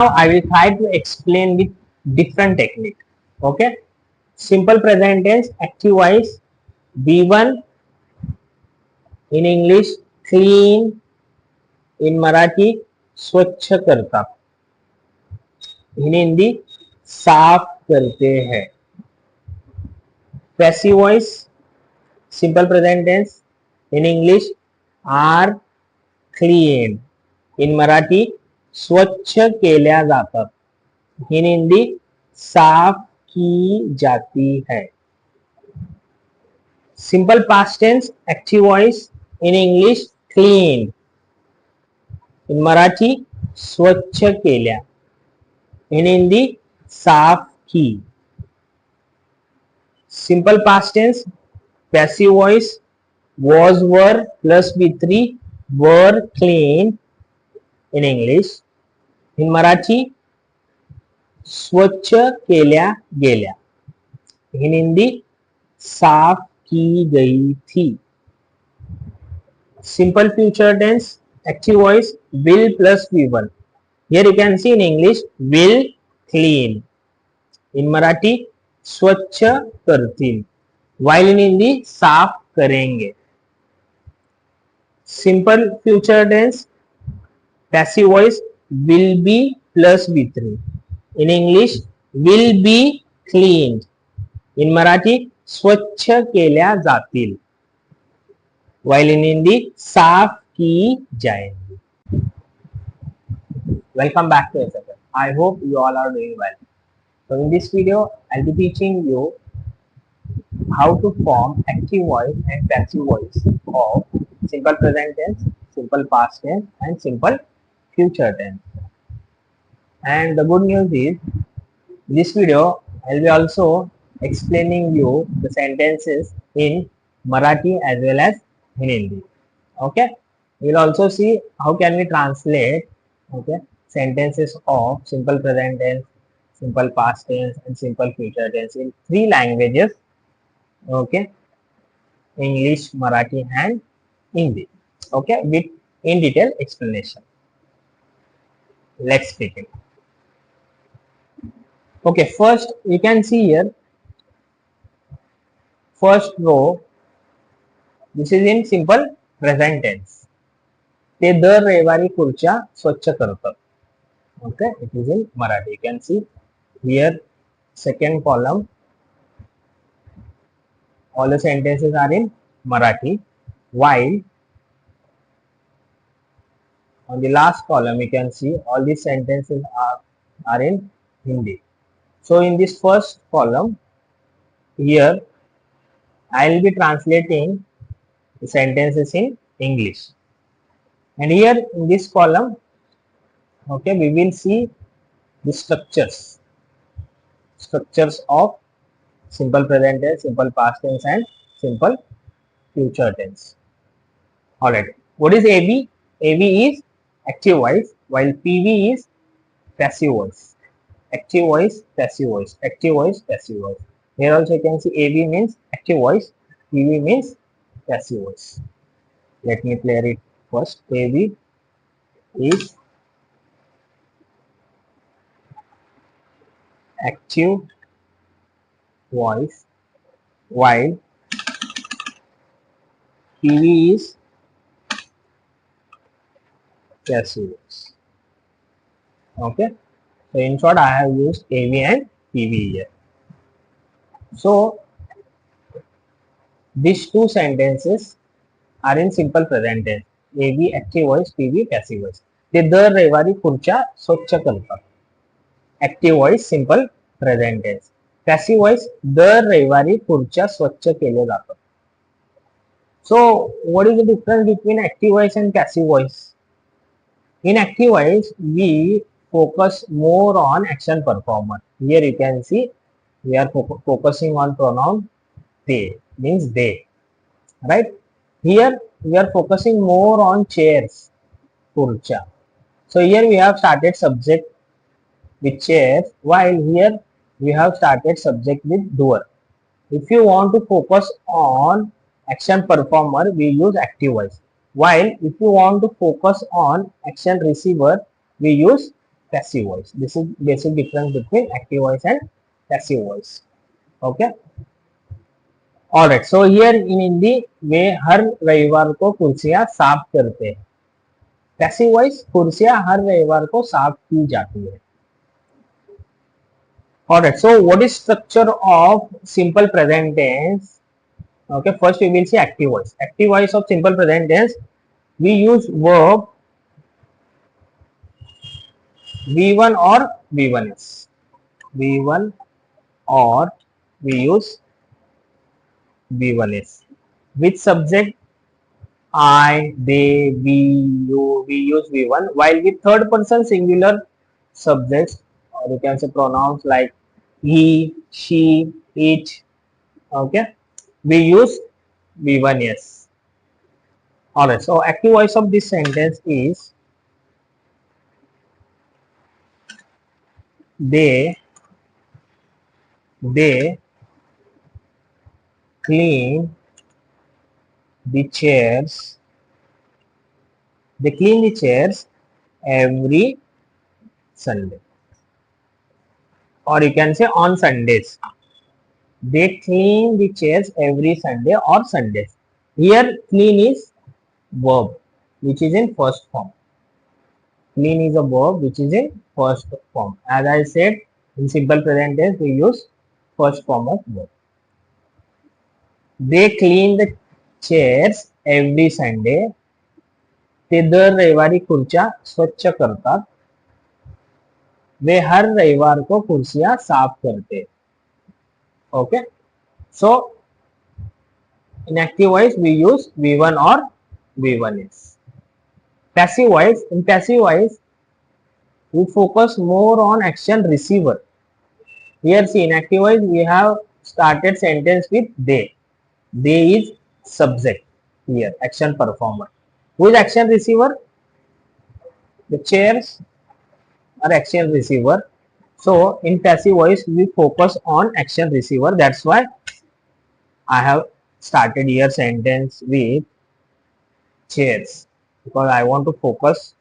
Now I will try to explain with different technique. Okay. Simple present tense, active voice, B1 in English, clean in Marathi, स्वच्छ करता, in Hindi साफ करते हैं. Passive voice, simple present tense, in English are clean, in Marathi स्वच्छ केल्या जातात, in Hindi साफ की जाती है. Simple past tense, active voice, in English clean, in Marathi स्वच्छ केल्या, in हिंदी साफ की. Simple past tense, passive voice, was, were plus B3 were clean in English, in Marathi स्वच्छ केल्या गेल्या, in हिंदी साफ की गई थी. Simple future tense, active voice, will plus V1. Here you can see in English will clean, in Marathi स्वच्छ करतील, while in Hindi साफ करेंगे. Simple future tense, passive voice, will be plus V3. In English will be cleaned, in Marathi स्वच्छ केल्या जातील, while in Hindi साफ की जाएंगी. Welcome back to SFL. I hope you all are doing well. So in this video I'll be teaching you how to form active voice and passive voice of simple present tense, simple past tense and simple future tense. And the good news is, this video I'll be also explaining you the sentences in Marathi as well as in Hindi. Okay, we'll also see how can we translate sentences of simple present tense, simple past tense and simple future tense in 3 languages. Okay, English, Marathi and Hindi. Okay, with in detail explanation. Let's begin. Okay, first you can see here, first row, this is in simple present tense. ते दर रविवारी खुर्च्या स्वच्छ करतात. Okay, it is in Marathi. You can see here, second column, all the sentences are in Marathi, while on the last column you can see all these sentences are in Hindi. So in this first column here I will be translating the sentences in English, and here in this column, okay, we will see the structures of simple present tense, simple past tense and simple future tense. Alright, what is AB? AB is active voice, while PV is passive voice. Active voice, passive voice, active voice, passive voice. Here also you can see AB means active voice, PV means passive voice. Let me clear it first. AB is active voice, while PV is passive voice. Okay, so in short I have used AV and PV here. So these two sentences are in simple present tense. AV active voice, PV passive voice. ते दर रविवारी खुर्च्या स्वच्छ करतात. Active voice simple present tense. Passive voice दर रविवारी खुर्च्या स्वच्छ केले जातात. So what is the difference between active voice and passive voice? In active voice we focus more on action performer. Here you can see we are focusing on pronoun they, means they, right? Here we are focusing more on chairs, kurcha. So here we have started subject with chairs, while here we have started subject with doer. If you want to focus on action performer, we use active voice, while if you want to focus on action receiver, we use passive voice. This is basic difference between active voice and passive voice. Okay. Alright. So here in Hindi वे हर रविवार को कुर्सियां साफ करते हैं. Passive voice कुर्सियां हर रविवार को साफ की जाती है. Alright. So what is structure of simple present tense? Okay. First we will see active voice. Active voice of simple present tense. We use verb V1 or V1s. V1 or we use V1s. With subject I, they, we, you, we use V1. While with third person singular subjects, or you can say pronouns like he, she, it, okay, we use V1s. Alright, so active voice of this sentence is they clean the chairs. They clean the chairs every Sunday, or you can say on Sundays. They clean the chairs every Sunday or Sundays. Here, clean is verb, which is in first form. Clean is a verb which is in first form. As I said, in simple present tense, we use first form of verb. They clean the chairs every Sunday. ते दर रविवारी खुर्च्या स्वच्छ करतात. वे हर रविवार को कुर्सियां साफ करते. Okay. So in active voice we use V1 or V1s. Passive voice, in passive voice we focus more on action receiver. Here see, in active voice we have started sentence with they. They is subject. Here action performer. Who is action receiver? The chairs are action receiver. So in passive voice we focus on action receiver. That's why I have started here sentence with chairs, because I want to focus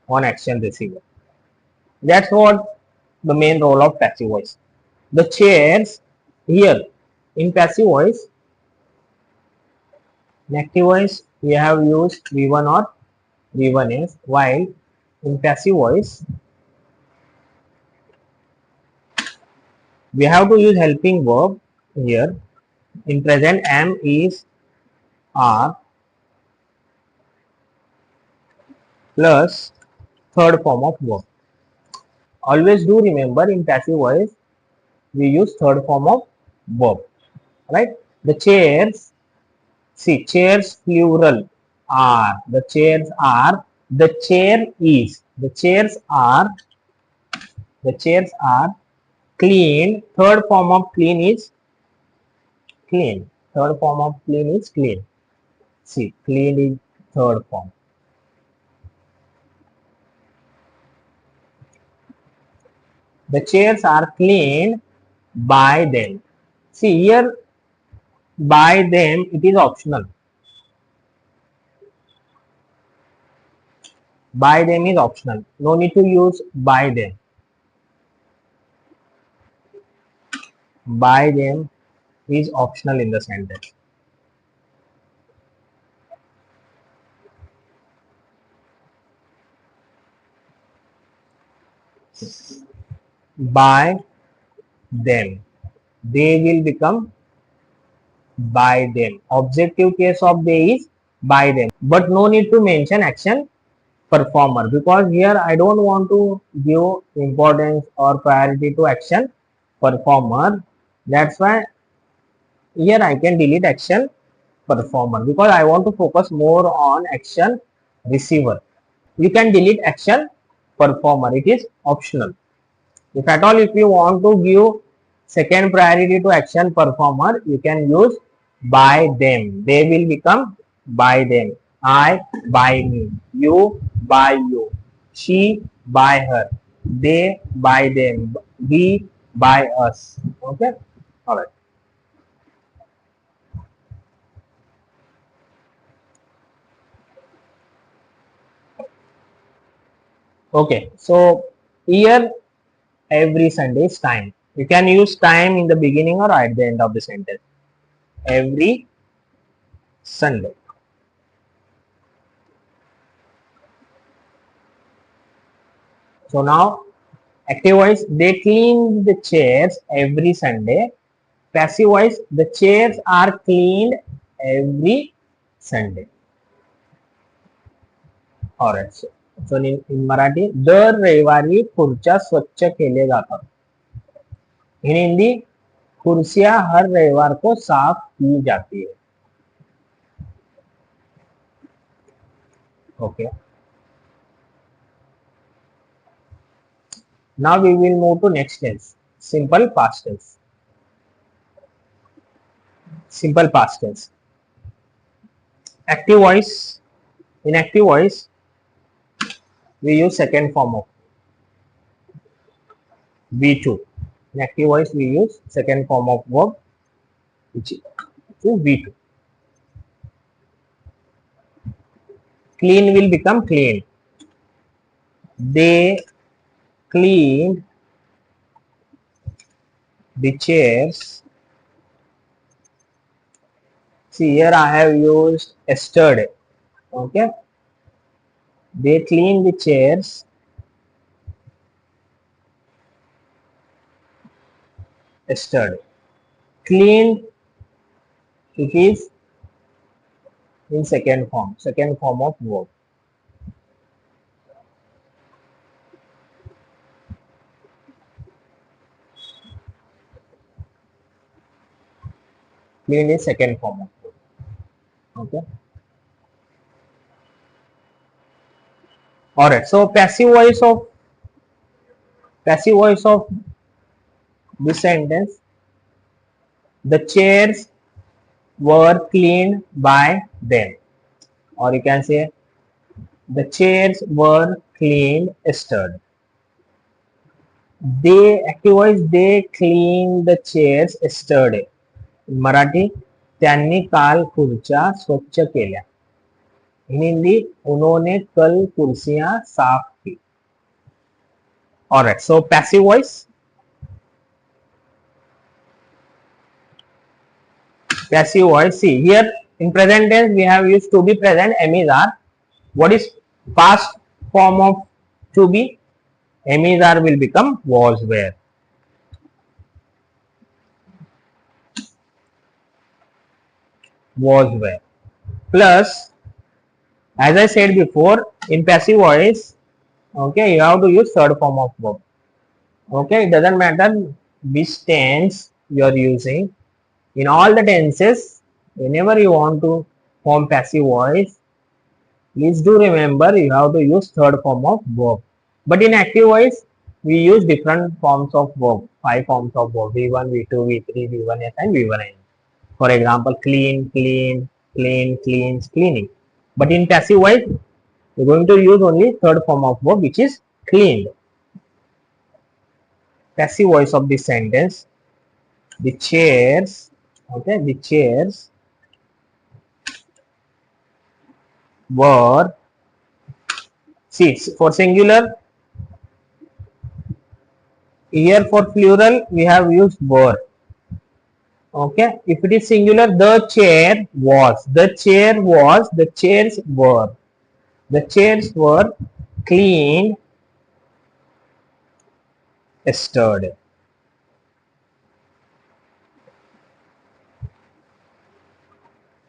on action receiver. That's what the main role of passive voice. The chairs here in passive voice, in active voice we have used V1 or V1s, while in passive voice we have to use helping verb. Here in present am, is, are plus third form of verb. Always do remember, in passive voice we use third form of verb, right? The chairs, see, chairs plural are, the chairs are, the chair is, the chairs are clean. Third form of clean is clean. Third form of clean is clean. See, clean is third form. The chairs are cleaned by them. See here, by them it is optional. By them is optional. No need to use by them. By them is optional in the sentence. By them, they will become by them. Objective case of they is by them, but no need to mention action performer, because here I don't want to give importance or priority to action performer. That's why here I can delete action performer, because I want to focus more on action receiver. You can delete action performer, it is optional. If at all, if you want to give second priority to action performer, you can use by them. They will become by them. I by me. You by you. She by her. They by them. We by us. Okay. All right. Okay. So Here, every Sunday is time. You can use time in the beginning or at the end of the sentence. Every Sunday. So now, active voice, they clean the chairs every Sunday. Passive voice, the chairs are cleaned every Sunday. Alright. So in Marathi, दर रविवारी खुर्च्या स्वच्छ केले जातात. In Hindi, कुर्सियां हर रविवार को साफ की जाती है. Okay. Now we will move to next tense. Simple past tense. Simple past tense. Active voice. In active voice, we use second form of V2. In active voice, we use second form of verb, which is V2. Clean will become cleaned. They cleaned the chairs. See, here I have used yesterday. Okay. They cleaned the chairs yesterday. Cleaned, it is in second form of verb. Cleaned is second form of verb. Okay. Alright. So passive voice of this sentence, the chairs were cleaned by them, or you can say the chairs were cleaned yesterday. They cleaned the chairs yesterday. In Marathi, त्यांनी काल खुर्च्या स्वच्छ केल्या. In Hindi, उन्होंने कल कुर्सियां साफ की. Alright, so passive voice. Passive voice. See, here in present tense we have used to be present, am is are. What is past form of to be? Am is are will become was were. Was were. Plus, as I said before, in passive voice, okay, you have to use third form of verb. Okay, it doesn't matter which tense you are using. In all the tenses, whenever you want to form passive voice, please do remember you have to use third form of verb. But in active voice, we use different forms of verb, 5 forms of verb, V1, V2, V3, V1S and V1N. For example, clean, clean, clean, cleans, cleaning. But in passive voice, we're going to use only third form of verb, which is cleaned. Passive voice of this sentence, the chairs, okay, the chairs were, see, for singular, here for plural we have used were. Okay, if it is singular, the chair was, the chair was, the chairs were cleaned yesterday.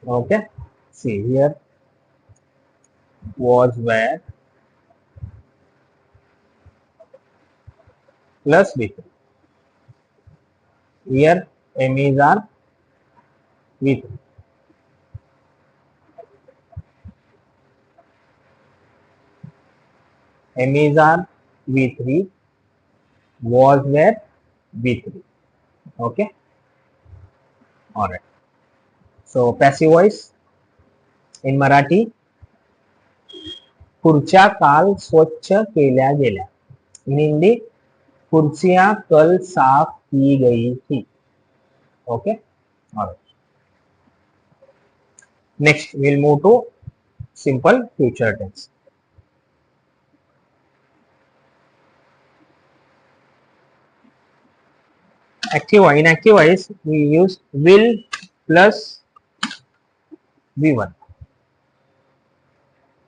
Okay, see here, was were plus with. Here am is are with. Am is are V3, was were V3. Okay, alright. So passive voice in Marathi, खुर्च्या काल स्वच्छ केल्या गेल्या. In Hindi, कुर्सियां कल साफ की गई थी. Okay, alright. Next, we'll move to simple future tense. In active voice we use will plus V1,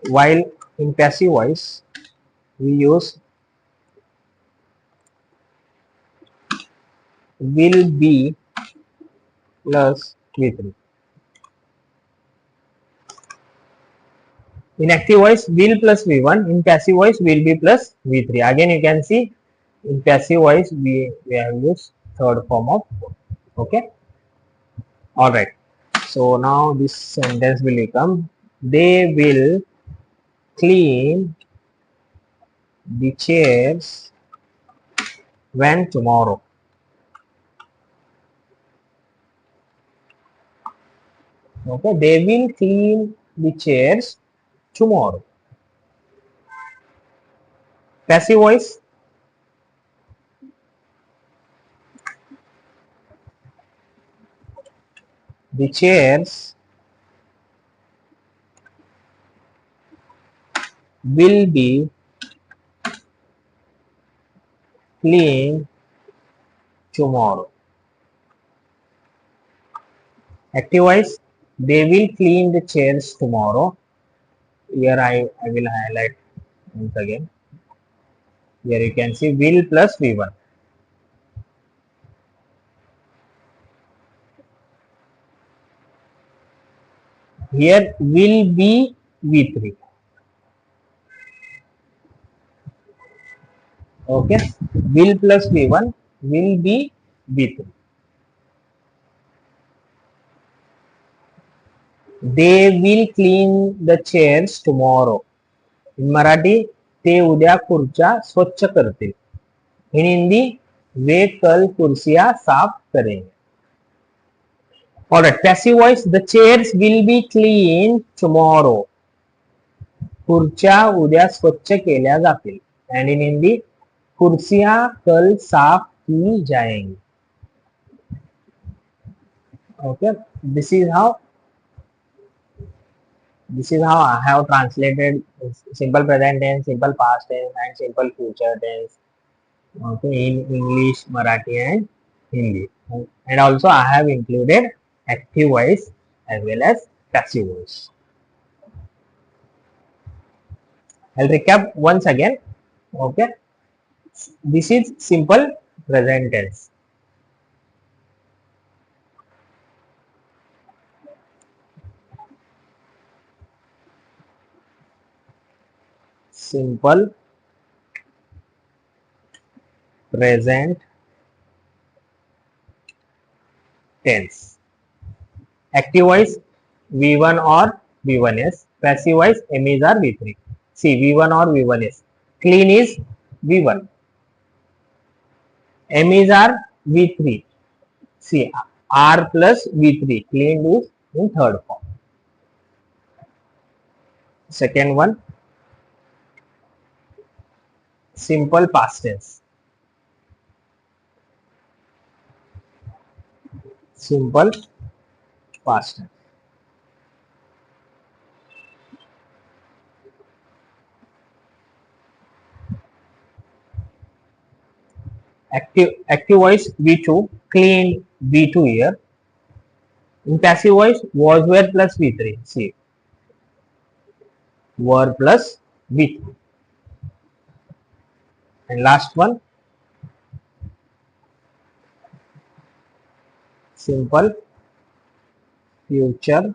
while in passive voice we use will be plus V3. In active voice will plus V1, in passive voice will be plus V3. Again you can see in passive voice we have used third form of verb. Okay. Alright. So now this sentence will become they will clean the chairs when tomorrow. Okay, they will clean the chairs tomorrow. Passive voice, the chairs will be cleaned tomorrow. Active voice, they will clean the chairs tomorrow. Here I will highlight once again. Here you can see will plus V1. Here will be V3. Okay, will plus V1 will be V3. They will clean the chairs tomorrow. In Marathi, ते उद्या खुर्च्या स्वच्छ करतील. In Hindi, वे कल कुर्सियां साफ करेंगे. Alright, passive voice, the chairs will be cleaned tomorrow. खुर्च्या उद्या स्वच्छ केल्या जातील. And in Hindi, कुर्सियां कल साफ की जाएंगी. Okay, this is how I have translated simple present tense, simple past tense, and simple future tense. Okay, in English, Marathi, and Hindi. And also I have included active voice as well as passive voice. I'll recap once again. Okay, this is simple present tense. Simple present tense. Active voice V1 or V1s. Passive voice M is or V3. See, V1 or V1s. Clean is V1. M is or V3. See, R plus V3. Cleaned is in third form. Second one, simple past tense. Simple past tense. Active voice V2, cleaned V2 here. In passive voice, was, were plus V3. See, were plus V3. And last one, simple future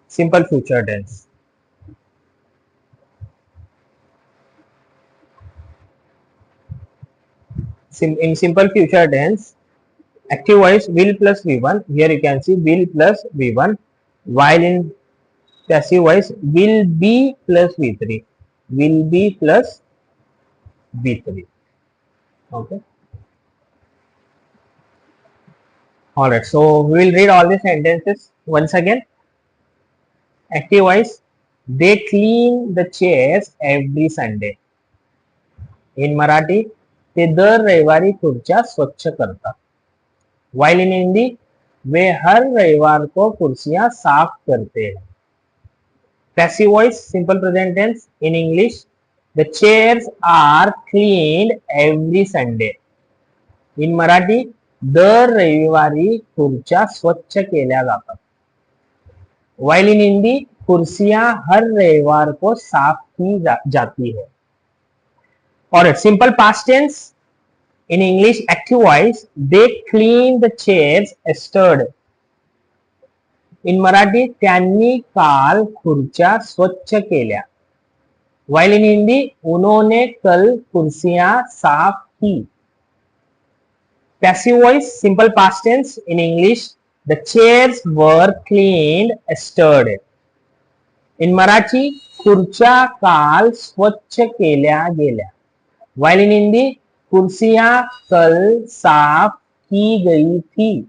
simple future tense. In simple future tense, active voice will plus V1. Here you can see will plus V1, while in passive voice will be plus V3. Will be plus V3. Okay. Alright, so we will read all the sentences once again. Active voice, they clean the chairs every Sunday. In Marathi, ते दर रविवारी खुर्च्या स्वच्छ करतात. While in Hindi, वे हर रविवार को कुर्सियां साफ करते हैं. Passive voice, simple present tense. In English, the chairs are cleaned every Sunday. In Marathi, दर रविवारी खुर्च्या स्वच्छ केल्या जातात. While in Hindi, कुर्सियां हर रविवार को साफ की जाती है. Alright, simple past tense. In English, active voice, they cleaned the chairs yesterday. In Marathi, त्यांनी काल खुर्च्या स्वच्छ केल्या. While in Hindi, उन्होंने कल कुर्सियां साफ की. Passive voice, simple past tense. In English, the chairs were cleaned yesterday. In Marathi, खुर्च्या काल स्वच्छ केल्या गेल्या. While in Hindi, कुर्सियां कल साफ की गई थी.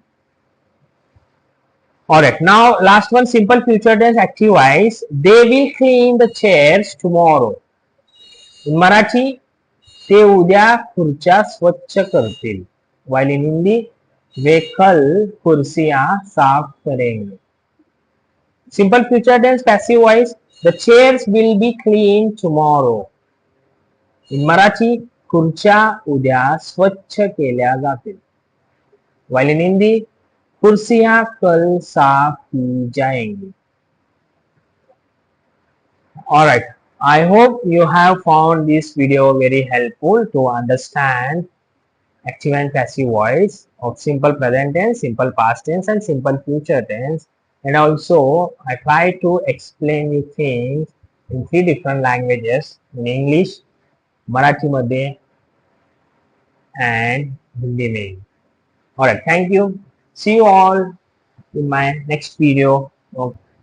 Alright, now last one, simple future tense, active voice. They will clean the chairs tomorrow. In Marathi, ते उद्या खुर्च्या स्वच्छ करतील. While in Hindi, वे कल कुर्सियां साफ करेंगे. Simple future tense, passive voice. The chairs will be cleaned tomorrow. In Marathi, खुर्च्या उद्या स्वच्छ केल्या जातील. While in Hindi, कुर्सियां कल साफ की जाएंगी. Alright, I hope you have found this video very helpful to understand active and passive voice of simple present tense, simple past tense and simple future tense. And also I try to explain you things in 3 different languages, in English, Marathi मध्ये and Hindi में. Alright, thank you. See you all in my next video.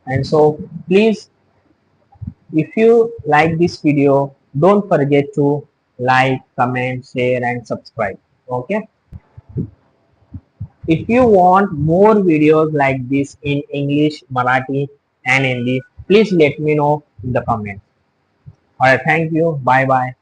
And so please, if you like this video, don't forget to like, comment, share and subscribe. Okay. If you want more videos like this in English, Marathi and Hindi, please let me know in the comments. Alright, thank you. Bye bye.